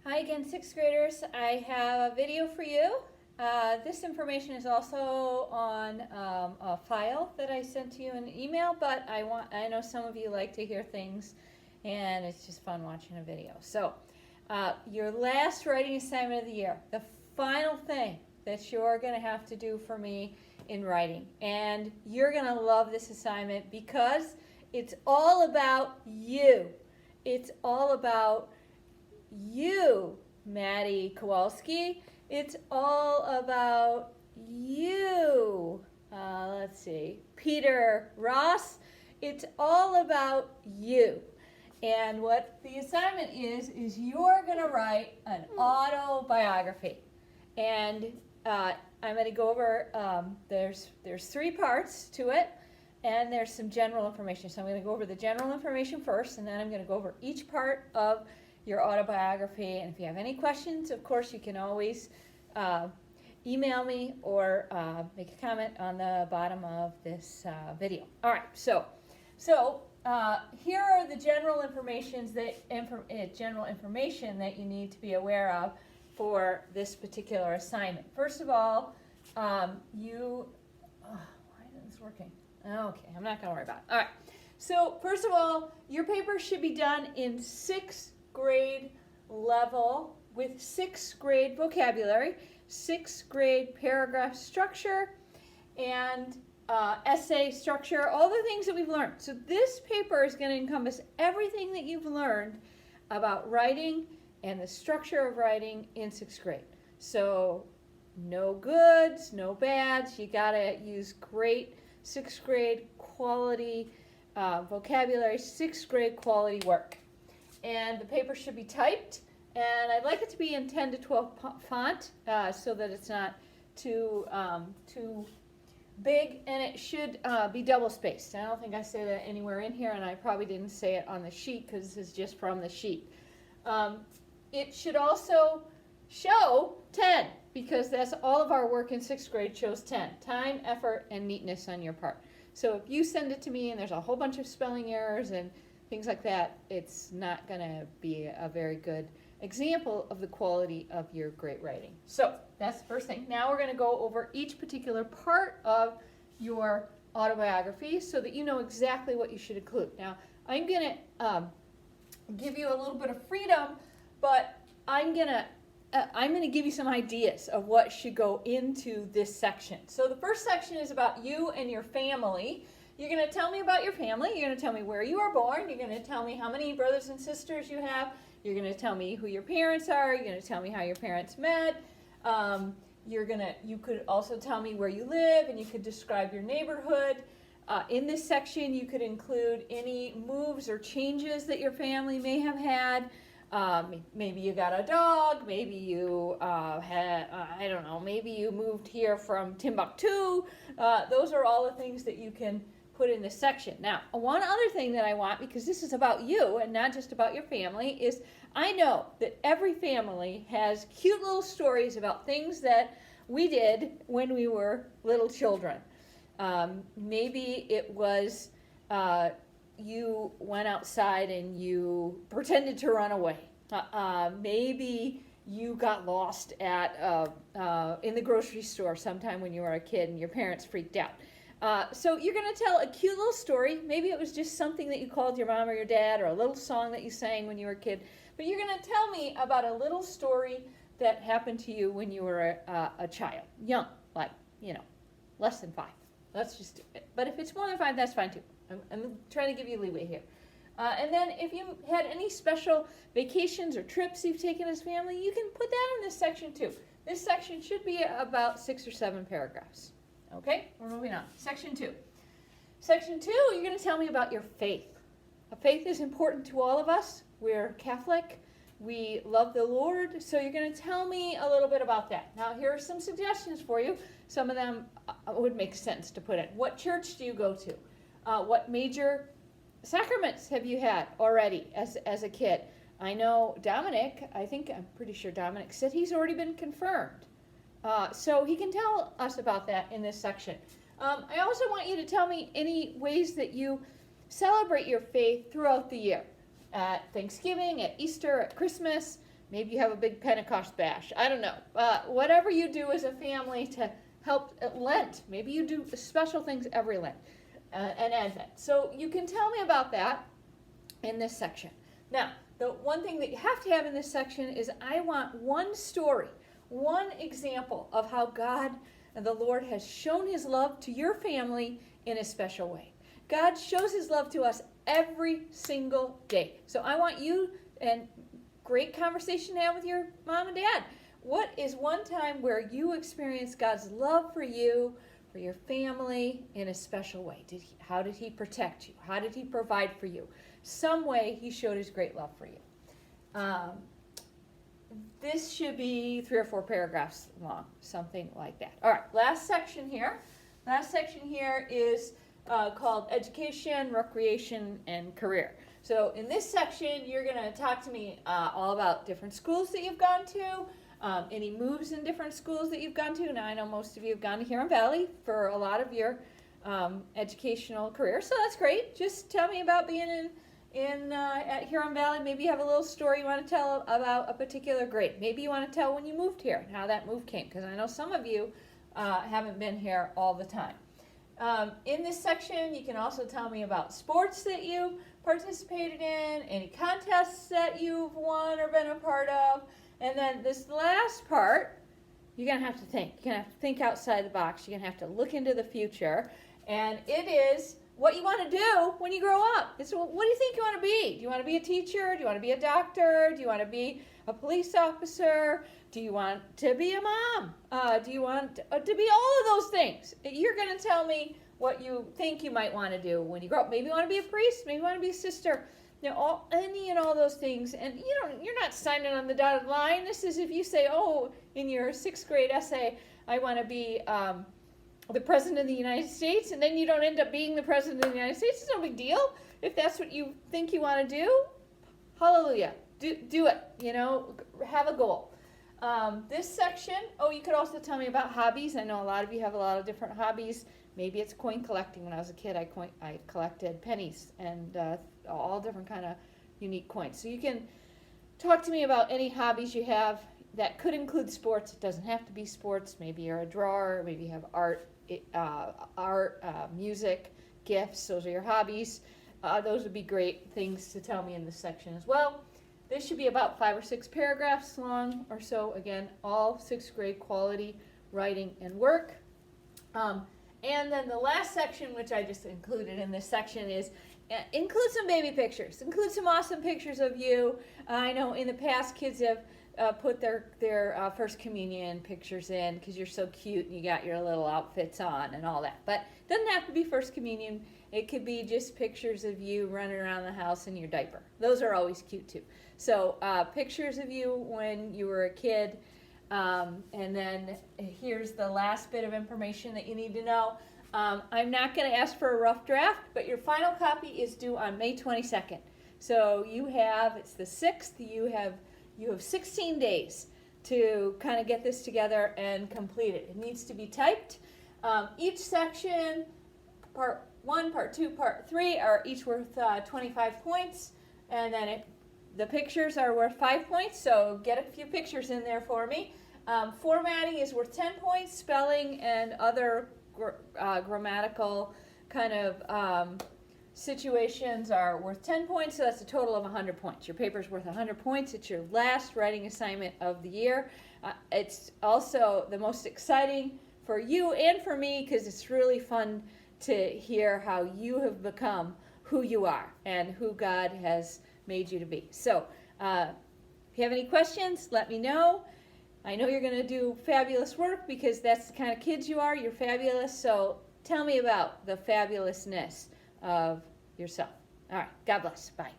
Hi again, sixth graders. I have a video for you. This information is also on a file that I sent to you in an email, but I know some of you like to hear things, and it's just fun watching a video. So, your last writing assignment of the year, the final thing that you're going to have to do for me in writing, and you're going to love this assignment because it's all about you. It's all about you, Maddie Kowalski. It's all about you. Let's see, Peter Ross. It's all about you. And what the assignment is you're going to write an autobiography. And I'm going to go over, there's three parts to it, and there's some general information. So I'm going to go over the general information first, and then I'm going to go over each part of your autobiography. And if you have any questions, of course, you can always email me or make a comment on the bottom of this video. All right, so here are the general information that you need to be aware of for this particular assignment. First of all, why isn't this working? Okay, I'm not going to worry about it. All right, so first of all, your paper should be done in 6th grade level with 6th grade vocabulary, 6th grade paragraph structure, and essay structure, all the things that we've learned. So this paper is going to encompass everything that you've learned about writing and the structure of writing in 6th grade. So no goods, no bads. You got to use great 6th grade quality vocabulary, 6th grade quality work. And the paper should be typed, and I'd like it to be in 10 to 12 font so that it's not too big, and it should be double spaced. I don't think I say that anywhere in here, and I probably didn't say it on the sheet because this is just from the sheet. It should also show 10 because that's all of our work in 6th grade shows 10. Time, effort, and neatness on your part. So if you send it to me and there's a whole bunch of spelling errors and things like that, it's not going to be a very good example of the quality of your great writing. So that's the first thing. Now we're going to go over each particular part of your autobiography so that you know exactly what you should include. Now I'm going to give you a little bit of freedom, but I'm going to give you some ideas of what should go into this section. So the first section is about you and your family. You're going to tell me about your family. You're going to tell me where you were born. You're going to tell me how many brothers and sisters you have. You're going to tell me who your parents are. You're going to tell me how your parents met. You could also tell me where you live, and you could describe your neighborhood. In this section, you could include any moves or changes that your family may have had. Maybe you got a dog. Maybe you I don't know, maybe you moved here from Timbuktu. Those are all the things that you can put in this section. Now, one other thing that I want, because this is about you and not just about your family, is I know that every family has cute little stories about things that we did when we were little children. Maybe it was you went outside and you pretended to run away. Maybe you got lost at in the grocery store sometime when you were a kid and your parents freaked out. So you're going to tell a cute little story. Maybe it was just something that you called your mom or your dad, or a little song that you sang when you were a kid. But you're going to tell me about a little story that happened to you when you were a child, young, like, less than 5. Let's just do it. But if it's more than 5, that's fine too. I'm trying to give you leeway here. And then if you had any special vacations or trips you've taken as family, you can put that in this section too. This section should be about 6 or 7 paragraphs. Okay, we're moving on. Section 2. Section 2, you're going to tell me about your faith. Faith is important to all of us. We're Catholic. We love the Lord. So you're going to tell me a little bit about that. Now, here are some suggestions for you. Some of them would make sense to put in. What church do you go to? What major sacraments have you had already as a kid? I know Dominic, I'm pretty sure Dominic said he's already been confirmed. So he can tell us about that in this section. I also want you to tell me any ways that you celebrate your faith throughout the year. At Thanksgiving, at Easter, at Christmas, Maybe you have a big Pentecost bash. I don't know. Whatever you do as a family to help Lent. Maybe you do special things every Lent and Advent. So you can tell me about that in this section. Now, the one thing that you have to have in this section is I want one story, one example of how God and the Lord has shown his love to your family in a special way. God shows his love to us every single day. So I want you, and great conversation to have with your mom and dad. What is one time where you experienced God's love for you, for your family in a special way? How did he protect you? How did he provide for you? Some way he showed his great love for you. This should be 3 or 4 paragraphs long, something like that. All right, last section here. Last section here is called Education, Recreation, and Career. So in this section, you're going to talk to me all about different schools that you've gone to, any moves in different schools that you've gone to. Now, I know most of you have gone to Huron Valley for a lot of your educational career, so that's great. Just tell me about being at Huron Valley. Maybe you have a little story you want to tell about a particular grade. Maybe you want to tell when you moved here and how that move came, because I know some of you haven't been here all the time. In this section, you can also tell me about sports that you participated in, any contests that you've won or been a part of, and then this last part, you're going to have to think. You're going to have to think outside the box. You're going to have to look into the future, and it is what you want to do when you grow up. It's what do you think you want to be? Do you want to be a teacher? Do you want to be a doctor? Do you want to be a police officer? Do you want to be a mom? Do you want to be all of those things? You're going to tell me what you think you might want to do when you grow up. Maybe you want to be a priest. Maybe you want to be a sister. You know, any and all those things. And you're not signing on the dotted line. This is if you say, oh, in your 6th grade essay, I want to be the President of the United States, and then you don't end up being the President of the United States. It's no big deal. If that's what you think you want to do, hallelujah. Do it. Have a goal. This section, you could also tell me about hobbies. I know a lot of you have a lot of different hobbies. Maybe it's coin collecting. When I was a kid, I collected pennies and all different kind of unique coins. So you can talk to me about any hobbies you have. That could include sports. It doesn't have to be sports. Maybe you're a drawer. Maybe you have art, music, gifts. Those are your hobbies. Those would be great things to tell me in this section as well. This should be about 5 or 6 paragraphs long or so. Again, all 6th grade quality writing and work. And then the last section, which I just included in this section, is include some baby pictures. Include some awesome pictures of you. I know in the past kids have put their First Communion pictures in because you're so cute and you got your little outfits on and all that. But it doesn't have to be First Communion. It could be just pictures of you running around the house in your diaper. Those are always cute too. So pictures of you when you were a kid. And then here's the last bit of information that you need to know. I'm not going to ask for a rough draft, but your final copy is due on May 22nd. So it's the 6th, you have 16 days to kind of get this together and complete it. It needs to be typed. Each section, part 1, part 2, part 3, are each worth 25 points. And then the pictures are worth 5 points, so get a few pictures in there for me. Formatting is worth 10 points. Spelling and other grammatical kind of situations are worth 10 points, so that's a total of 100 points. Your paper's worth 100 points. It's your last writing assignment of the year. It's also the most exciting for you and for me because it's really fun to hear how you have become who you are and who God has made you to be. So if you have any questions, let me know. I know you're going to do fabulous work because that's the kind of kids you are. You're fabulous. So tell me about the fabulousness of yourself. All right. God bless. Bye.